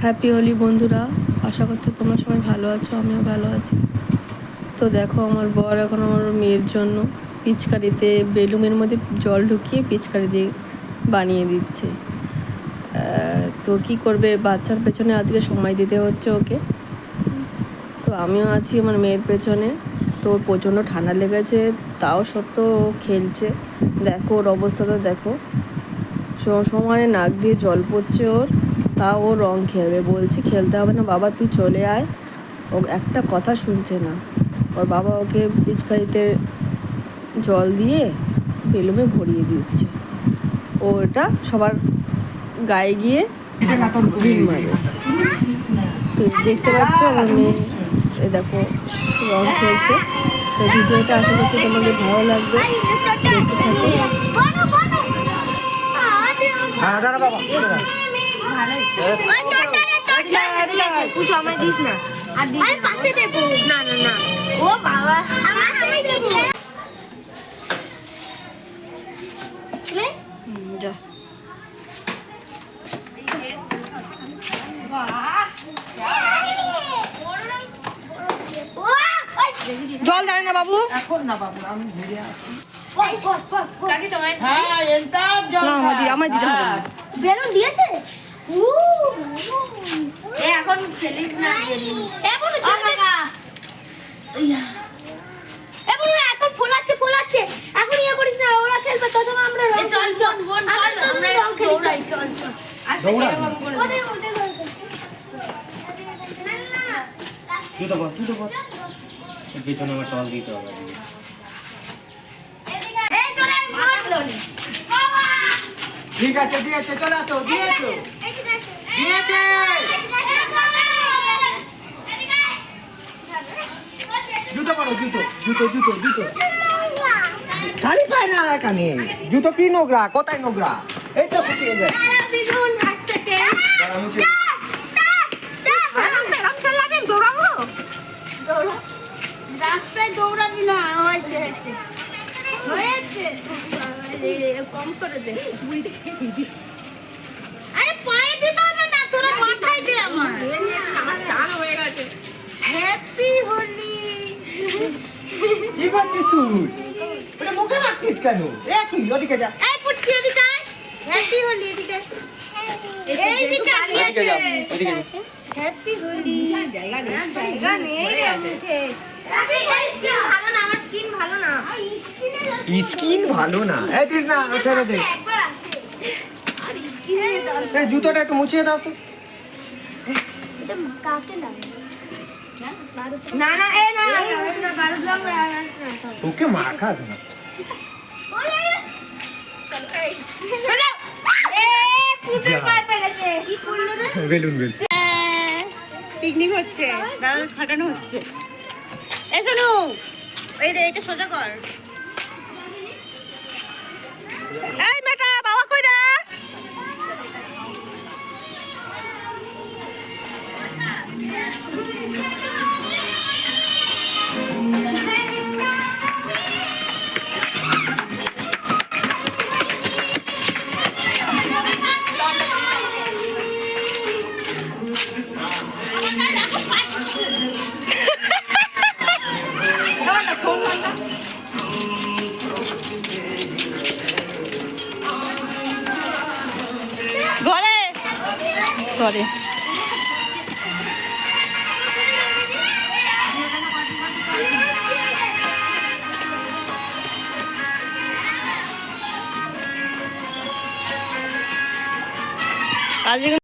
Happy Holi বন্ধুরা, আশা করছি তোমরা সবাই ভালো আছো, আমিও ভালো আছি। তো দেখো আমার বর এখন আমার মেয়ের জন্য পিচকারিতে বেলুনের মধ্যে জল ঢুকিয়ে পিচকারি দিয়ে বানিয়ে দিচ্ছে। তো কি করবে, বাচ্চার পেছনে আজকে সময় দিতে হচ্ছে ওকে। তো আমিও আছি আমার মেয়ের পেছনে। তো ওর প্রচণ্ড ঠান্ডা লেগেছে, তাও সত্ত্বেও ও খেলছে। দেখো ওর অবস্থাটা দেখো, সমানে নাক দিয়ে জল পড়ছে ওর, তাও ও রং খেলবে। বলছি খেলতে হবে না বাবা, তুই চলে আয়। ও একটা কথা শুনছে না। ওর বাবা ওকে পিচকারিতে জল দিয়ে বেলুনে ভরিয়ে দিচ্ছে। ও ওটা সবার গায়ে গিয়ে বিল মারবে। তো দেখতে পাচ্ছ আমার মেয়ে দেখো রং খেলছে। তো ভিডিওটা আশা করছি তোমাদের ভালো লাগবে, দেখতে থাকো। জল দেয় না বাবু, এখন না বাবু, আমি ঘুরে আসি। আমায় দিতে হবে। বেলুন দিয়েছে এখন খেলিস না, এখন ফোলাচ্ছে এখন ইয়ে করিস না, ওরা খেলবে তখন আমরা চল পেছনে আমার টল দিতে হবে। ঠিক আছে, দিয়েছে, চলে আসো, দিয়েছে। জুতো করো, জুতো খালি পায় না এখানে। জুতো কি নোংরা, কোথায় নোংরা? এই তো শুকিয়ে যায়। রাস্তায় দৌড়াবি না, হয়েছে কম করে দে। আরে পায়ে দিতে হবে না, তোরা মাথায় দে। আমার চান হয়ে গেছে। হ্যাপি হোলি। কি করছিস তুই? এটা মুখে রাখছিস কেন? কি ওদিকে যা। এই পুটকি এদিকে আয়। হ্যাপি হোলি এদিকে। এইদিকে ওদিকে যা, ওদিকে যা। হ্যাপি হোলি। জায়গা নেই মুখে। ভালো না, আমার স্কিন ভালো না। স্কিন ভালো না। এই দিস না, ছেড়ে দে। আর স্কিনে এই জুতোটা একটু মুছিয়ে দাও তো। এটা কাকে লাগে? না বারুদ লাগবে। তোকে মাখাস না। বেলুন পিকনিক হচ্ছে, দাদা ফাটানো হচ্ছে। এই শোনো, এই রে এটা সোজা কর। এই মেটা বাবা কইরা। ঘরে আজকে